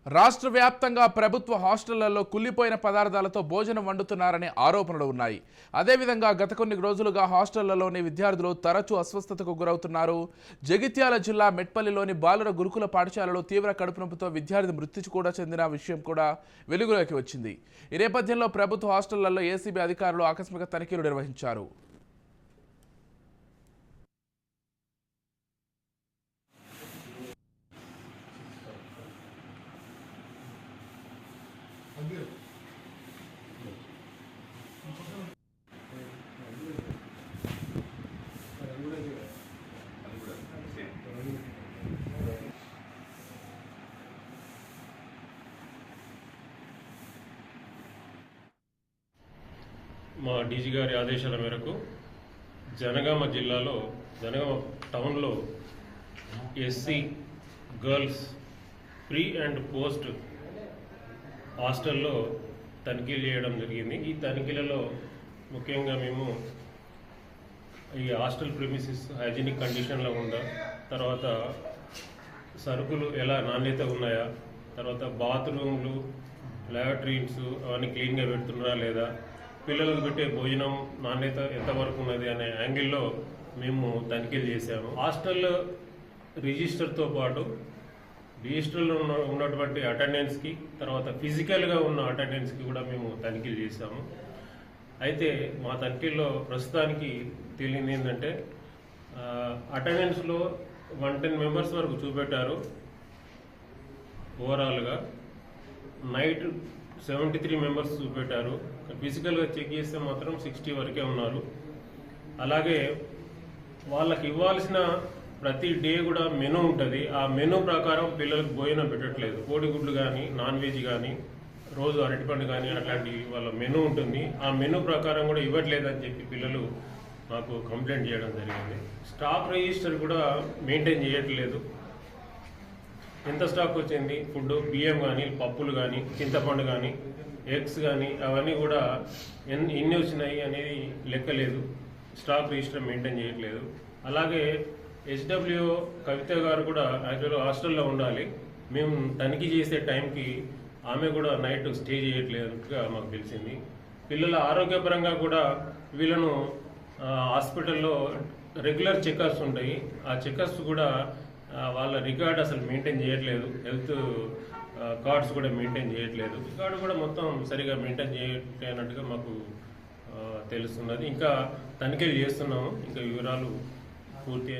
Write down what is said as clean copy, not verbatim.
రాష్ట్ర వ్యాప్తంగా ప్రభుత్వ హాస్టళ్లలో కుళ్ళిపోయిన పదార్థాలతో భోజనం వండుతున్నారనే ఆరోపణలు ఉన్నాయి. అదేవిధంగా గత కొన్ని రోజులుగా హాస్టళ్లలోని విద్యార్థులు తరచూ అస్వస్థతకు గురవుతున్నారు. జగిత్యాల జిల్లా మెట్పల్లిలోని బాలుర గురుకుల పాఠశాలలో తీవ్ర కడుపు నొప్పితో విద్యార్థి మృతి కూడా చెందిన విషయం కూడా వెలుగులోకి వచ్చింది. ఈ నేపథ్యంలో ప్రభుత్వ హాస్టళ్లలో ఏసీబీ అధికారులు ఆకస్మిక తనిఖీలు నిర్వహించారు. మా డీజీ గారి ఆదేశాల మేరకు జనగామ జిల్లాలో జనగామ టౌన్లో SC girls pre and post హాస్టల్లో తనిఖీలు చేయడం జరిగింది. ఈ తనిఖీలలో ముఖ్యంగా మేము ఈ హాస్టల్ ప్రిమిసిస్ హైజీనిక్ కండిషన్లో ఉందా, తర్వాత సరుకులు ఎలా నాణ్యత ఉన్నాయా, తర్వాత బాత్రూమ్లు ల్యాట్రిన్స్ అవన్నీ క్లీన్గా పెడుతున్నారా లేదా, పిల్లలకు పెట్టే భోజనం నాణ్యత ఎంతవరకు ఉన్నది అనే యాంగిల్లో మేము తనిఖీలు చేశాము. హాస్టల్ రిజిస్టర్తో పాటు రిజిస్టర్లో ఉన్నటువంటి అటెండెన్స్కి, తర్వాత ఫిజికల్గా ఉన్న అటెండెన్స్కి కూడా మేము తనిఖీలు చేశాము. అయితే మా తనిఖీల్లో ప్రస్తుతానికి తేలింది ఏంటంటే అటెండెన్స్లో 110 మెంబర్స్ వరకు చూపెట్టారు. ఓవరాల్గా నైట్ 73 మెంబర్స్ చూపెట్టారు. ఫిజికల్గా చెక్ చేస్తే మాత్రం 60 వరకే ఉన్నారు. అలాగే వాళ్ళకి ఇవ్వాల్సిన ప్రతి డే కూడా మెనూ ఉంటుంది. ఆ మెనూ ప్రకారం పిల్లలకు భోజనం పెట్టట్లేదు. కోడిగుడ్లు కానీ, నాన్ వెజ్ కానీ, రోజు అరటిపండు కానీ అట్లాంటి వాళ్ళ మెనూ ఉంటుంది. ఆ మెనూ ప్రకారం కూడా ఇవ్వట్లేదని చెప్పి పిల్లలు మాకు కంప్లైంట్ చేయడం జరిగింది. స్టాక్ రిజిస్టర్ కూడా మెయింటైన్ చేయట్లేదు. ఎంత స్టాక్ వచ్చింది, ఫుడ్, బియ్యం కానీ, పప్పులు కానీ, చింతపండు కానీ, ఎగ్స్ కానీ అవన్నీ కూడా ఎన్ని వచ్చినాయి అనేది లెక్కలేదు. స్టాక్ రిజిస్టర్ మెయింటైన్ చేయట్లేదు. అలాగే HWO కవిత గారు కూడా యాక్చువల్గా హాస్టల్లో ఉండాలి. మేము తనిఖీ చేసే టైంకి ఆమె కూడా నైట్ స్టే చేయట్లేదుగా మాకు తెలిసింది. పిల్లల ఆరోగ్యపరంగా కూడా వీళ్ళను హాస్పిటల్లో రెగ్యులర్ చెకప్స్ ఉంటాయి. ఆ చెకప్స్ కూడా వాళ్ళ రికార్డ్ అసలు మెయింటైన్ చేయట్లేదు. హెల్త్ కార్డ్స్ కూడా మెయింటైన్ చేయట్లేదు. రికార్డు కూడా మొత్తం సరిగా మెయింటైన్ చేయనట్టుగా మాకు తెలుస్తున్నది. ఇంకా తనిఖీలు చేస్తున్నాము. ఇంకా వివరాలు పూర్తి